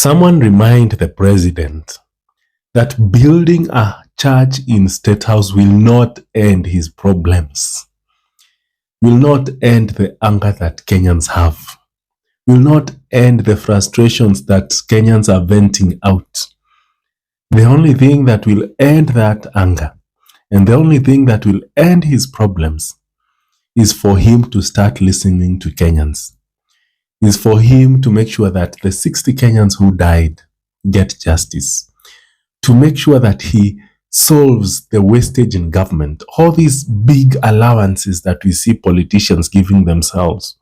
someone remind the president that building a church in State House will not end his problems, will not end the anger that Kenyans have, will not end the frustrations that Kenyans are venting out. The only thing that will end that anger and the only thing that will end his problems is for him to start listening to Kenyans, is for him to make sure that the 60 Kenyans who died get justice, to make sure that he solves the wastage in government, all these big allowances that we see politicians giving themselves.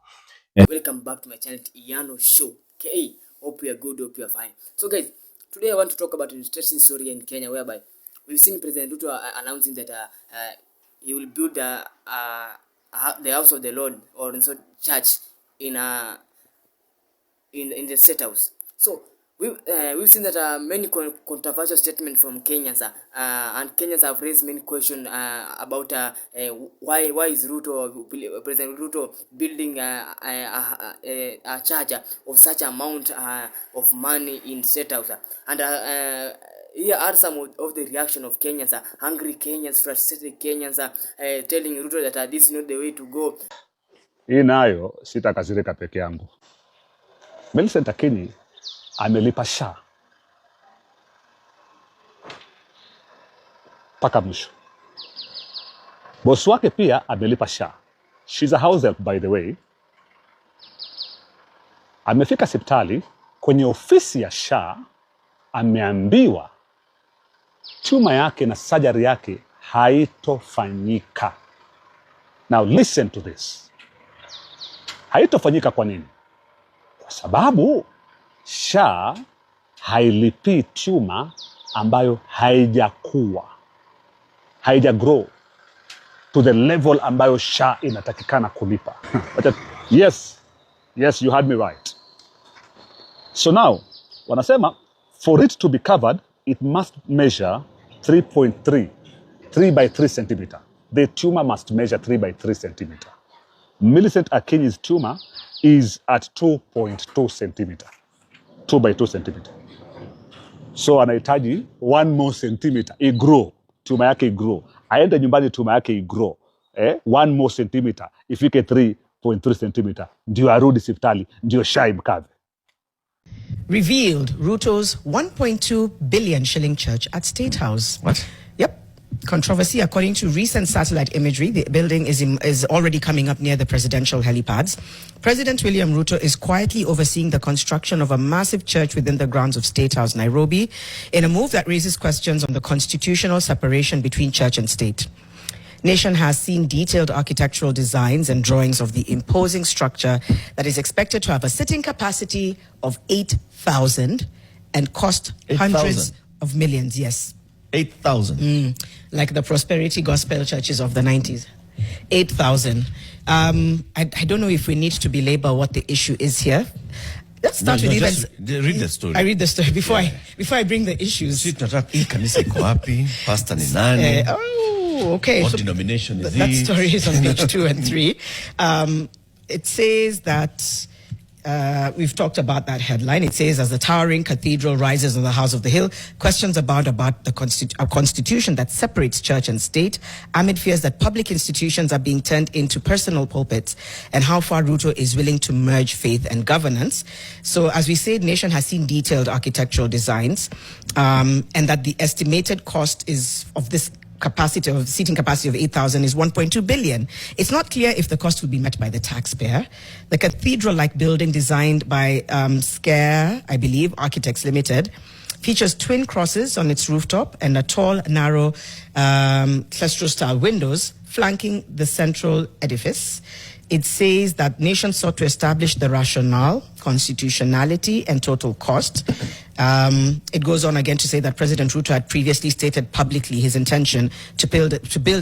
And welcome back to my channel, Iyano Show. Okay, hope you are good, hope you are fine. So guys, today I want to talk about an interesting story in Kenya whereby we've seen President Ruto announcing that he will build the house of the Lord, or in church in the State House. So we've seen that many controversial statements from Kenyans, and Kenyans have raised many questions about why is President Ruto building a church of such amount of money in State House. And here are some of the reaction of Kenyans, hungry Kenyans, frustrated Kenyans, telling Ruto that this is not the way to go. Hii nayo sitakasirika peke yangu. Millicent Akinyi amelipa SHA mpaka mwisho. Boss wake pia amelipa SHA. She's a house help, by the way. Amefika hospitali kwenye ofisi ya SHA, ameambiwa chuma yake na surgery yake haitofanyika. Now listen to this. Haitofanyika kwa nini? Kwa sababu SHA hailipi chuma ambayo haijagrow to the level ambayo SHA inatakikana kulipa. Yes, you heard me right. So now, wanasema, for it to be covered, it must measure 3.3, 3 by 3 centimeter. The tumor must measure 3 by 3 centimeter. Millicent Akinyi's tumor is at 2.2 centimeter. 2 by 2 centimeter. So anahitaji 1 more centimeter. Igrow. Tumor yake igrow. Aende nyumbani tumor yake igrow. 1 more centimeter. Ifike 3.3 centimeter. Ndio arudi hospitali. Ndio SHA imkave. Revealed Ruto's 1.2 billion shilling church at State House. What? Yep. Controversy. According to recent satellite imagery, the building is already coming up near the presidential helipads. President William Ruto is quietly overseeing the construction of a massive church within the grounds of State House, Nairobi, in a move that raises questions on the constitutional separation between church and state. Nation has seen detailed architectural designs and drawings of the imposing structure that is expected to have a sitting capacity of 8,000 and cost 8, hundreds of millions. Yes. 8,000. Like the prosperity gospel churches of the 90s. 8,000. I don't know if we need to belabor what the issue is here. Let's start with just read the story. I read the story before I bring the issues. Pastor ni nani? Okay. What denomination is that he? story is on page 2 and 3. It says that we've talked about that headline. It says, as the towering cathedral rises on the House of the Hill, questions about the constitution that separates church and state, amid fears that public institutions are being turned into personal pulpits, and how far Ruto is willing to merge faith and governance. So, as we said, Nation has seen detailed architectural designs, and that the estimated cost of this seating capacity of 8,000 is 1.2 billion. It's not clear if the cost will be met by the taxpayer. The cathedral-like building, designed by Scare, I believe, Architects Limited, features twin crosses on its rooftop and a tall, narrow, cluster-style windows flanking the central edifice. It says that Nation sought to establish the rationale, constitutionality, and total cost. It goes on again to say that President Ruto had previously stated publicly his intention to build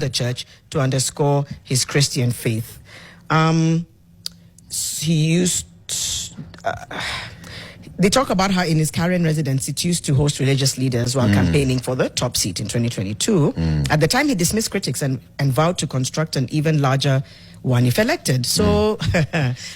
a church to underscore his Christian faith. They talk about how in his Karen residence, it used to host religious leaders while campaigning for the top seat in 2022. At the time, he dismissed critics and vowed to construct an even larger won if elected. So,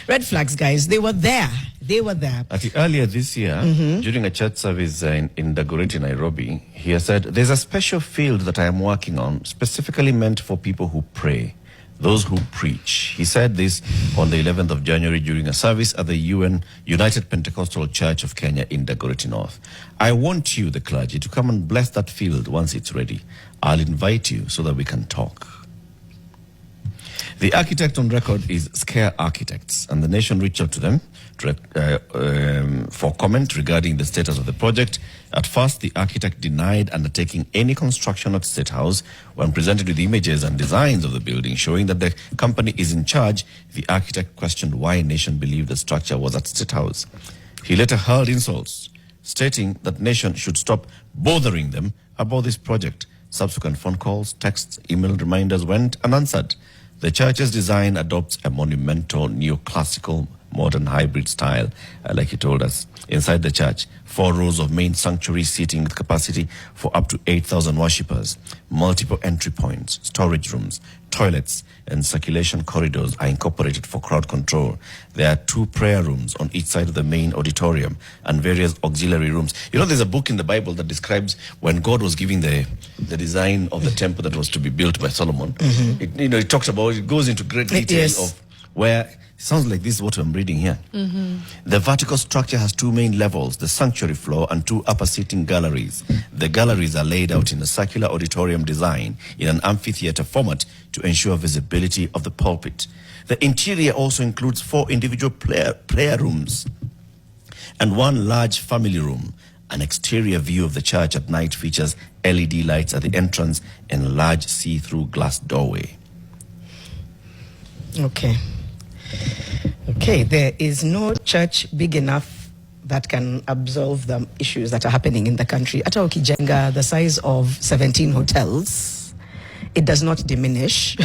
red flags, guys. They were there. They were there. I think earlier this year, during a church service in Dagoretti, Nairobi, he has said, there's a special field that I am working on, specifically meant for people who pray, those who preach. He said this on the 11th of January during a service at the United Pentecostal Church of Kenya in Dagoretti North. I want you, the clergy, to come and bless that field once it's ready. I'll invite you so that we can talk. The architect on record is Scare Architects, and the nation reached out to them for comment regarding the status of the project. At first, the architect denied undertaking any construction at State House. When presented with images and designs of the building showing that the company is in charge, the architect questioned why Nation believed the structure was at State House. He later hurled insults, stating that Nation should stop bothering them about this project. Subsequent phone calls, texts, email reminders went unanswered. The church's design adopts a monumental neoclassical modern hybrid style, like he told us. Inside the church, 4 rows of main sanctuary seating with capacity for up to 8,000 worshippers, multiple entry points, storage rooms, toilets, and circulation corridors are incorporated for crowd control. There are 2 prayer rooms on each side of the main auditorium and various auxiliary rooms. You know, there's a book in the Bible that describes when God was giving the design of the temple that was to be built by Solomon. It talks about, it goes into great detail of where, sounds like this is what I'm reading here. The vertical structure has 2 main levels, the sanctuary floor and 2 upper seating galleries. The galleries are laid out in a circular auditorium design in an amphitheater format to ensure visibility of the pulpit. The interior also includes 4 individual prayer rooms and 1 large family room. An exterior view of the church at night features LED lights at the entrance and a large see-through glass doorway. Okay, there is no church big enough that can absolve the issues that are happening in the country. Hata ukijenga the size of 17 hotels, it does not diminish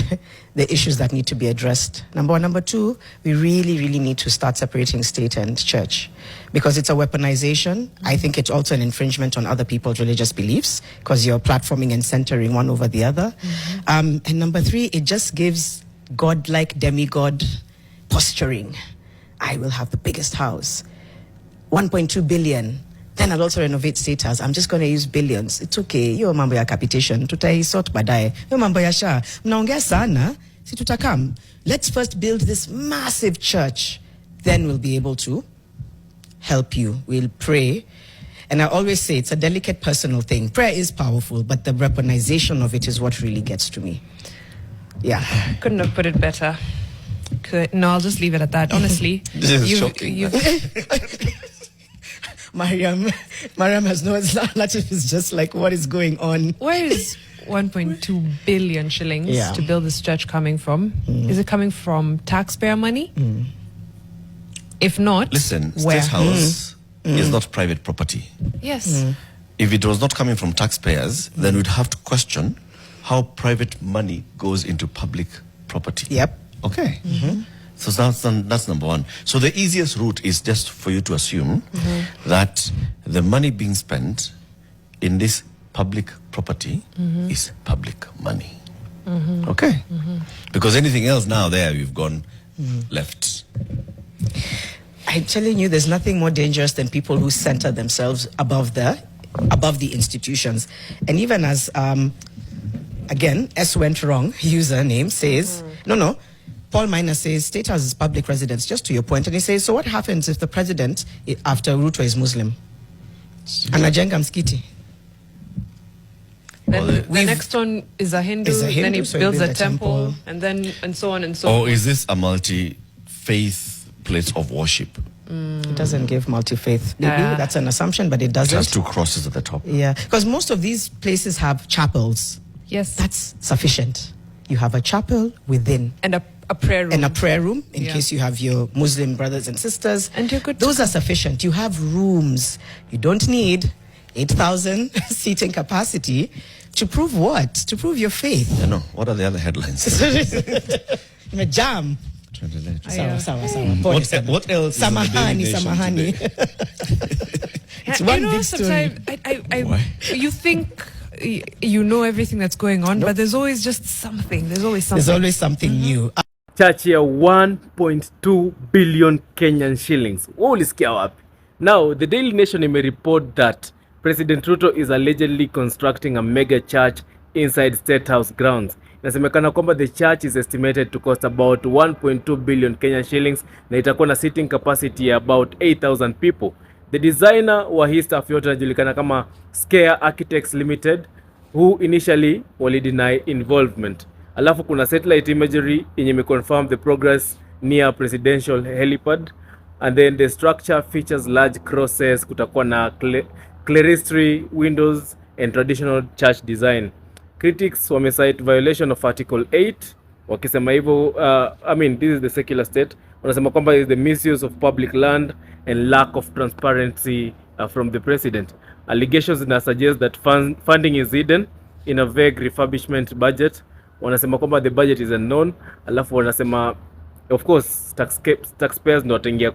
the issues that need to be addressed. Number 1. Number 2, we really need to start separating state and church because it's a weaponization. I think it's also an infringement on other people's religious beliefs because you're platforming and centering one over the other. And number 3, it just gives God-like demigod posturing. I will have the biggest house, 1.2 billion. Then I'll also renovate State House. I'm just going to use billions. It's okay. Hiyo mambo ya capitation tutaisort baadaye. Hiyo mambo ya SHA mnaongea sana, si tutakam. Let's first build this massive church. Then we'll be able to help you. We'll pray. And I always say it's a delicate personal thing. Prayer is powerful, but the weaponization of it is what really gets to me. Yeah. Couldn't have put it better. No, I'll just leave it at that. Honestly, This is shocking. Mariam has no Latif is just like, what is going on? where is 1.2 billion shillings to build this church coming from? Is it coming from taxpayer money? If not, Listen, where? State House is not private property. Yes. If it was not coming from taxpayers, then we'd have to question how private money goes into public property. Yep. Okay. So that's number 1. So the easiest route is just for you to assume that the money being spent in this public property is public money. Okay. Because anything else now there, we've gone left. I'm telling you, there's nothing more dangerous than people who center themselves above the institutions. And even as, again, S went wrong, username says, no, Paul Minor says, State House is public residence, just to your point. And he says, so what happens if the president, after Ruto, is Muslim? Anajenga msikiti. Then the next one is a Hindu, then he so builds a temple, and so on and so Or on. is this a multi-faith place of worship? It doesn't give multi-faith. Maybe that's an assumption, but it It has doesn't. 2 crosses at the top. Yeah, because most of these places have chapels. Yes. That's sufficient. You have a chapel within. And a prayer room. And a prayer room in case you have your Muslim brothers and sisters. And you're good to Those are sufficient. You have rooms. You don't need 8,000 seating capacity to prove what? To prove your faith. I know. What are the other headlines? In a jam. Sawa. Pole sana. What else? Is in the Daily Nation Samahani. today? It's one big story. Sometimes you think you know everything that's going on, but there's always just something. There's always something. There's always something new. church ya 1.2 billion Kenyan shillings. Wewe ulisikia wapi? Now, the Daily Nation may report that President Ruto is allegedly constructing a mega church inside State House grounds. Inasemekana kwamba the church is estimated to cost about 1.2 billion Kenyan shillings na itakuwa na seating capacity ya about 8,000 people. The designer wa hii staff yote anajulikana kama Scare Architects Limited, who initially wali deny involvement. Alafu kuna satellite imagery yenye imeconfirm the progress near presidential helipad, and then the structure features large crosses, kutakuwa na clerestory windows and traditional church design. Critics wamecite violation of article 8 wakisema hivyo, this is the secular state, wanasema kwamba is the misuse of public land and lack of transparency from the president. Allegations na suggest that funding is hidden in a vague refurbishment budget. Wanasema kwamba the budget is unknown, alafu wanasema of course taxpayers ndo wataingia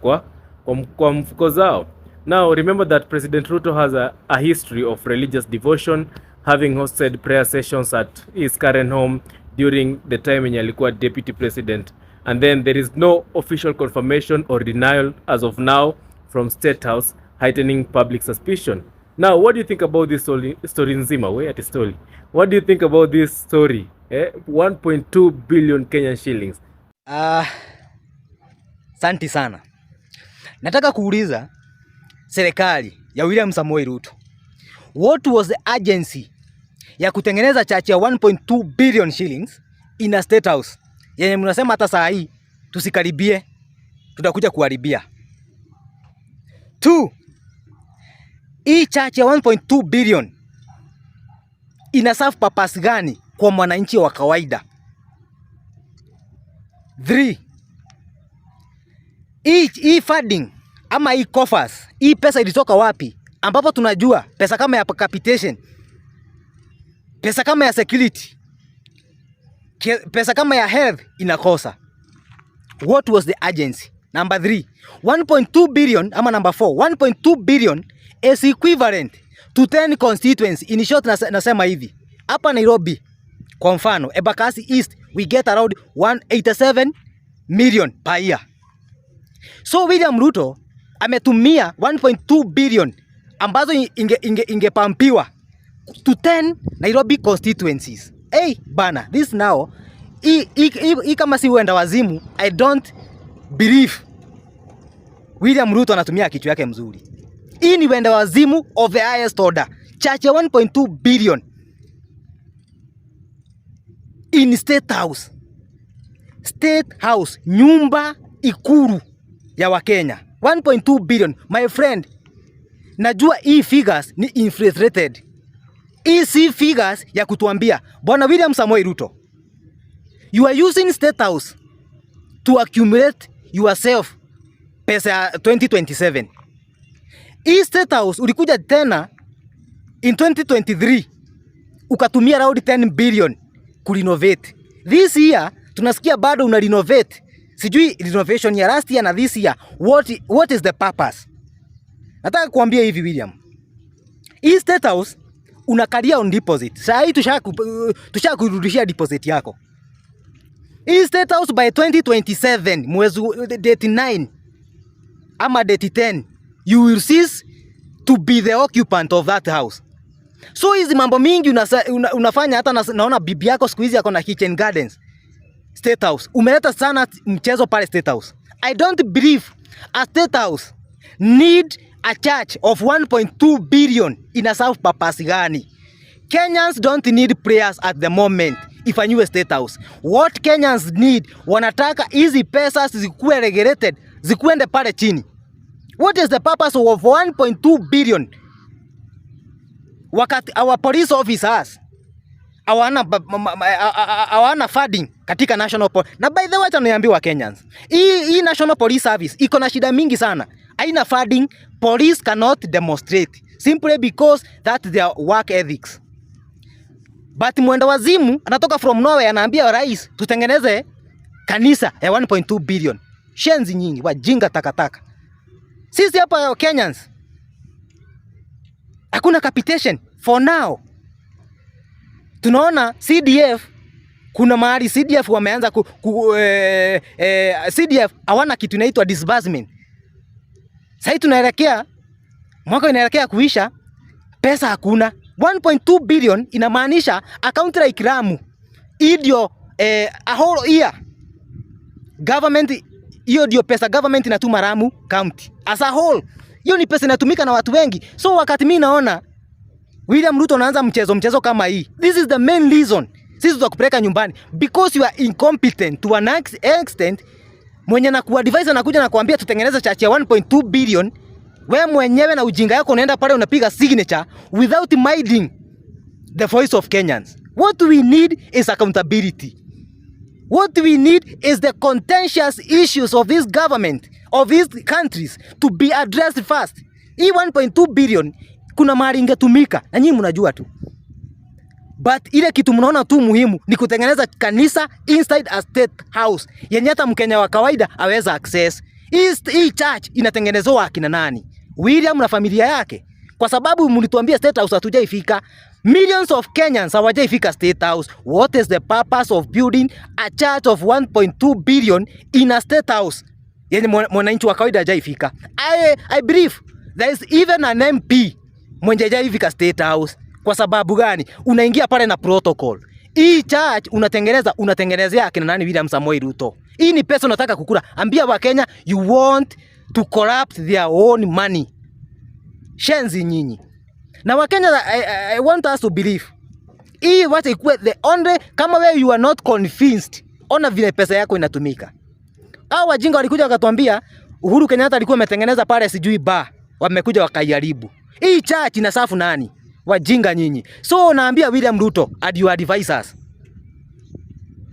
kwa mfuko zao. Now remember that President Ruto has a history of religious devotion, having hosted prayer sessions at his current home during the time when alikuwa deputy president, and then there is no official confirmation or denial as of now from State House, heightening public suspicion. Now, what do you think about this story nzima? What do you think about this story? 1.2 billion Kenyan shillings. Santi sana. Nataka kuuliza serikali ya William Samoei Ruto, what was the agency ya kutengeneza church ya 1.2 billion shillings in a State House yenye mnasema hata saa hii tusikaribie, tutakuja kuharibia? 2, hii church ya 1.2 billion ina serve purpose gani kwa mwananchi wa kawaida? 3, hii funding ama hii coffers, hii pesa ilitoka wapi? Ambapo tunajua pesa kama ya capitation, pesa kama ya security, pesa kama ya health inakosa. What was the agency? Number 3, 1.2 billion ama number 4, 1.2 billion is equivalent to 10 constituencies. In short, nasema hivi, hapa Nairobi kwa mfano Embakasi East we get around 187 million per year. So William Ruto ametumia 1.2 billion ambazo ingepampiwa to 10 Nairobi constituencies. Hey bana, this now kama si uenda wazimu, I don't believe William Ruto anatumia kitu yake mzuri. Hii ni uenda wazimu of the highest order. Church ya 1.2 billion in State House. State House, nyumba ikuru ya Wakenya. 1.2 billion, my friend. Najua hii figures ni inflated. Hii si figures ya kutuambia Bwana William Samoei Ruto, you are using State House to accumulate yourself pesa ya 2027. Hii State House ulikuja tena in 2023 ukatumia around 10 billion kurenovate. This year tunasikia bado una renovate. Sijui renovation ya last year na this year, what is the purpose? Nataka kuambia hivi William, hii State House unakalia on deposit. Sasa hii tushakurudishia deposit yako. Hii State House by 2027 mwezi date 9 ama date 10 you will cease to be the occupant of that house. So hizi mambo mingi unafanya, hata naona bibi yako siku hizi yako na kitchen gardens State House. Umeleta sana mchezo pale State House. I don't believe a State House need a church of 1.2 billion in a serve purpose gani? Kenyans don't need prayers at the moment ifanywe State House. What Kenyans need, wanataka hizi pesa zikuwe regulated, zikuende pale chini. What is the purpose of 1.2 billion? Wakati our police officers hawana funding katika national police. Na by the way, niambiwa Kenyans, hii national police service iko na shida mingi sana. Haina funding. Police cannot demonstrate simply because that's their work ethics. But mwenda wazimu anatoka from nowhere anaambia rais tutengeneze kanisa ya 1.2 billion. Shenzi nyinyi, wajinga takataka. Sisi hapa Kenyans hakuna capitation for now. Tunaona CDF Kuna mahali CDF wameanza CDF hawana kitu inaitwa disbursement. Sasa tunaelekea mwaka inaelekea kuisha, pesa hakuna. 1.2 billion inamaanisha account like Lamu. Ndio a whole year government, hiyo ndio pesa government inatuma Lamu county as a whole. Hiyo ni pesa inatumika na watu wengi. So wakati mimi naona William Ruto anaanza mchezo kama hii, this is the main reason sisi tutakupeleka nyumbani, because you are incompetent to an extent. Mwenye na kuadvise anakuja na kuambia tutengeneze church ya 1.2 billion, wewe mwenyewe na ujinga yako unaenda pale unapiga signature without minding the voice of Kenyans. What we need is accountability. What we need is the contentious issues of this government, of these countries to be addressed first. Hii 1.2 billion kuna mahali ingetumika na nyinyi mnajua tu. But ile kitu mnaona tu muhimu ni kutengeneza kanisa inside a state house yenye hata Mkenya wa kawaida aweza access. Hii church inatengenezwa akina nani? William na familia yake. Kwa sababu mlituambia state house hatujaifika. Millions of Kenyans hawajaifika state house. What is the purpose of building a church of 1.2 billion in a state house yenye mwananchi wa kawaida hajaifika? I believe there is even an MP mwenye hajaifika state house. Kwa sababu gani? Unaingia pale na protocol. Hii church unatengenezea akina nani? William Samoei Ruto. Hii ni pesa unataka kukula. Ambia wa Kenya you want to corrupt their own money. Shenzi nyinyi. Na wa Kenya I want us to believe. Hii what ikuwe the only, kama wewe you are not convinced, ona vile pesa yako inatumika. Hao wajinga walikuja wakatuambia Uhuru Kenyatta alikuwa ametengeneza pale sijui bar. Wamekuja wakaiharibu. Hii church inasafu nani? Wajinga nyinyi. So naambia William Ruto and your advisors,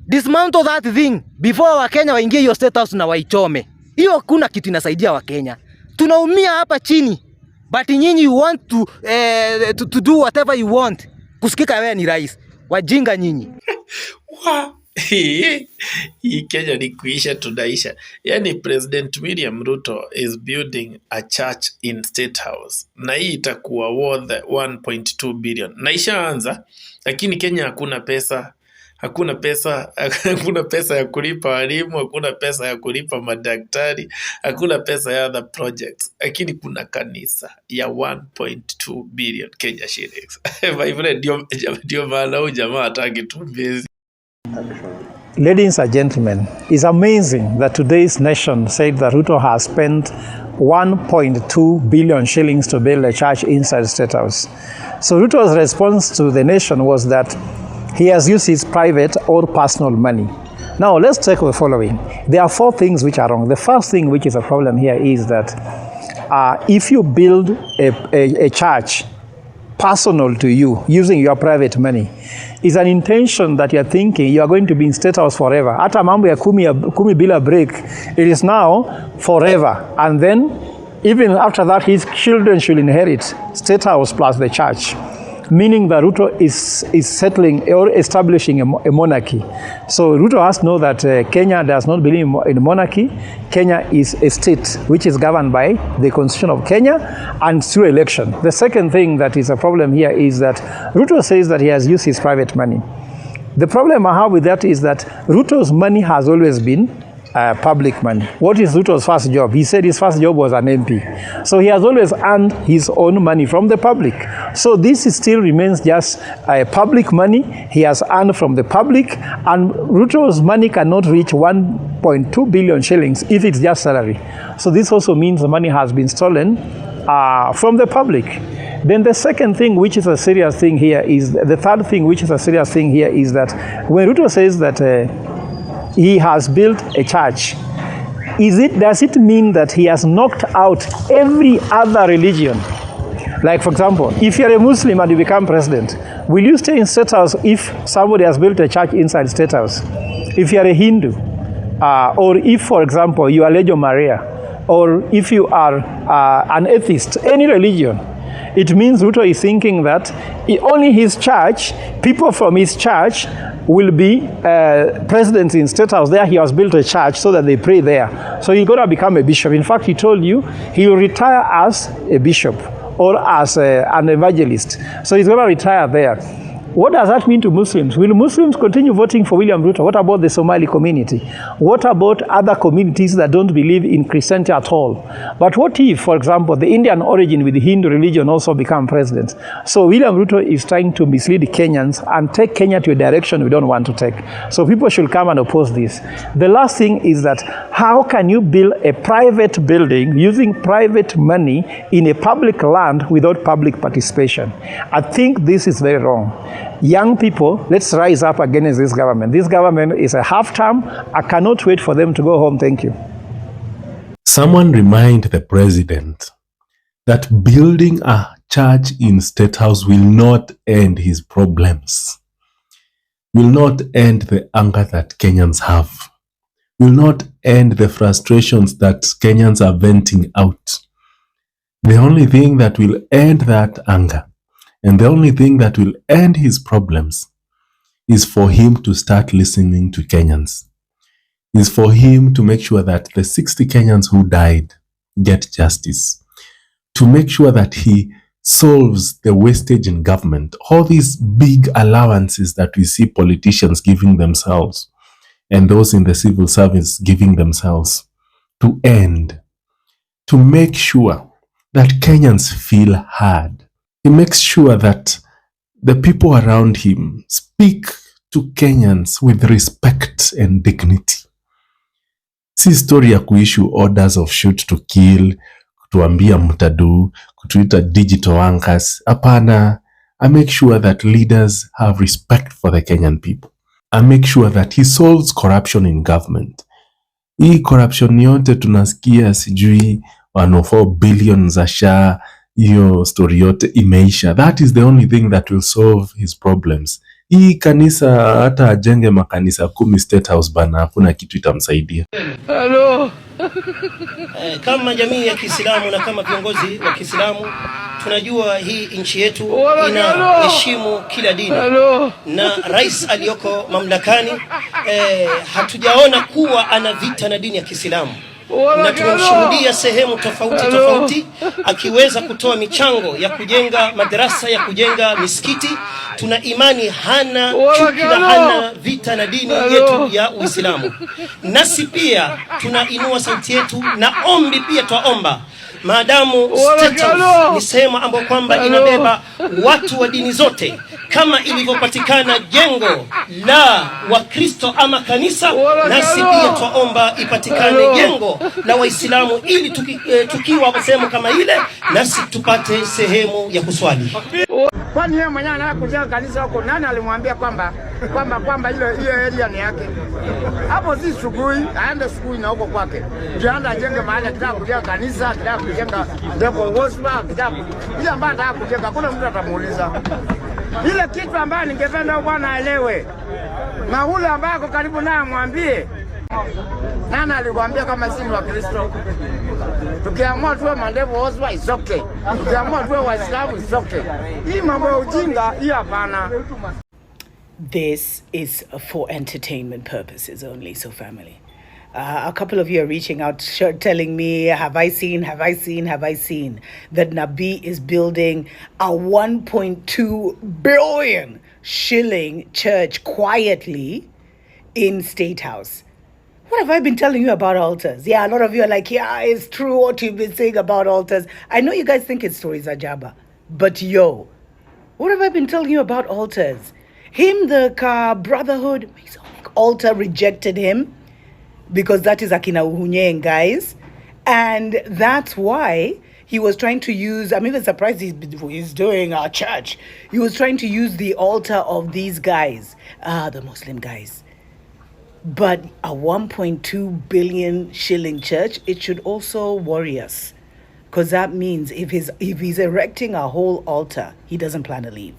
dismantle that thing before wa Kenya waingie hiyo state house na waichome. Hiyo kuna kitu inasaidia wa Kenya. Tunaumia hapa chini. But nyinyi you want to do whatever you want. Kusikika wewe ni rais. Wajinga nyinyi. Hii Kenya ni kuisha tunaisha. Yani President William Ruto is building a church in State House. Na hii itakuwa worth 1.2 billion. Na ishaanza, lakini Kenya hakuna pesa. Hakuna pesa ya kulipa walimu, hakuna pesa ya kulipa madaktari, hakuna pesa ya other projects. Lakini kuna kanisa ya 1.2 billion Kenya shillings. My friend, ndio maana huyu jamaa hataki tumbezi. Ladies and gentlemen, it's amazing that today's nation said that Ruto has spent 1.2 billion shillings to build a church inside State House. So Ruto's response to the nation was that he has used his private or personal money. Now let's take the following. There are 4 things which are wrong. The first thing which is a problem here is that if you build a church personal to you using your private money, is an intention that you're thinking you are going to be in State House forever. Hata mambo ya kumi bila break, it is now forever. And then even after that, his children should inherit State House plus the church. Meaning that Ruto is settling or establishing a monarchy. So Ruto has to know that Kenya does not believe in monarchy. Kenya is a state which is governed by the Constitution of Kenya and through election. The second thing that is a problem here is that Ruto says that he has used his private money. The problem I have with that is that Ruto's money has always been public money. What is Ruto's first job? He said his first job was an MP. So he has always earned his own money from the public. So this still remains just public money. He has earned from the public, and Ruto's money cannot reach 1.2 billion shillings if it's just salary. So this also means the money has been stolen from the public. Then the second thing, which is a serious thing here, is the third thing, which is a serious thing here, is that when Ruto says that he has built a church, does it mean that he has knocked out every other religion? Like, for example, if you're a Muslim and you become president, will you stay in State House if somebody has built a church inside State House? If you're a Hindu, or if, for example, you are Legio Maria, or if you are an atheist, any religion, it means Ruto is thinking that only his church, people from his church, will be presidents in State House. There he has built a church so that they pray there. So he's going to become a bishop. In fact, he told you he will retire as a bishop or as an evangelist. So he's going to retire there. What does that mean to Muslims? Will Muslims continue voting for William Ruto? What about the Somali community? What about other communities that don't believe in Christianity at all? But what if, for example, the Indian origin with the Hindu religion also become president? So William Ruto is trying to mislead Kenyans and take Kenya to a direction we don't want to take. So people should come and oppose this. The last thing is that how can you build a private building using private money in a public land without public participation? I think this is very wrong. Young people, let's rise up against this government. This government is a half-term. I cannot wait for them to go home. Thank you. Someone remind the president that building a church in State House will not end his problems, will not end the anger that Kenyans have, will not end the frustrations that Kenyans are venting out. The only thing that will end that anger and the only thing that will end his problems is for him to start listening to Kenyans, is for him to make sure that the 60 Kenyans who died get justice, to make sure that he solves the wastage in government, all these big allowances that we see politicians giving themselves and those in the civil service giving themselves, to end, to make sure that Kenyans feel heard. He makes sure that the people around him speak to Kenyans with respect and dignity. Si story ya kuissue orders of shoot to kill, kutuambia mtadu, kutuita digital anchors. Hapana, I make sure that leaders have respect for the Kenyan people. I make sure that he solves corruption in government. Hii corruption yote tunasikia sijui 104 billion za SHA, hiyo story yote imeisha. That is the only thing that will solve his problems. Hii kanisa hata ajenge makanisa 10 State House bana, hakuna kitu itamsaidia. Hello. Kama jamii ya Kiislamu na kama viongozi wa Kiislamu tunajua hii nchi yetu inaheshimu kila dini. Na rais aliyoko mamlakani hatujaona kuwa ana vita na dini ya Kiislamu. Na tumemshuhudia sehemu tofauti akiweza kutoa michango ya kujenga madrasa, ya kujenga misikiti. Tuna imani hana chuki na hana vita na dini yetu ya Uislamu. Nasi pia tunainua sauti yetu na ombi pia twaomba, maadamu State House ni sehemu ambayo kwamba inabeba watu wa dini zote, kama ilivyopatikana jengo la Wakristo ama kanisa, nasi pia twaomba ipatikane jengo la Waislamu ili tukiwa sehemu kama ile nasi tupate sehemu ya kuswali. Kwani yeye mwenyewe anataka kujenga kanisa huko, nani alimwambia kwamba hiyo area ni yake? Hapo si shughuli, aende shughuli na huko kwake. Ndio aende ajenge mahali akitaka kujenga kanisa, akitaka kujenga depo hospital, akitaka ile ambayo anataka kujenga, kuna mtu atamuuliza. Ile kitu ambayo ningependa bwana aelewe, na ule ambaye ako karibu naye amwambie, nani alikwambia kama sisi ni Wakristo? Tukiamua tuwe mandevu hospital is okay. Tukiamua tuwe Waislamu is okay. Hii mambo ya ujinga hii hapana. This is for entertainment purposes only, so family. A couple of you are reaching out telling me, have I seen that Nabi is building a 1.2 billion shilling church quietly in State House. What have I been telling you about altars? Yeah, a lot of you are like, yeah, it's true what you've been saying about altars. I know you guys think it's stories ajaba, but yo, what have I been telling you about altars? Him, the brotherhood, altar rejected him because that is Akina Uhunyeng, guys. And that's why he was trying to use, I'm even surprised he's doing our church. He was trying to use the altar of these guys, the Muslim guys. But a 1.2 billion shilling church, it should also worry us. Because that means if he's erecting a whole altar, he doesn't plan to leave.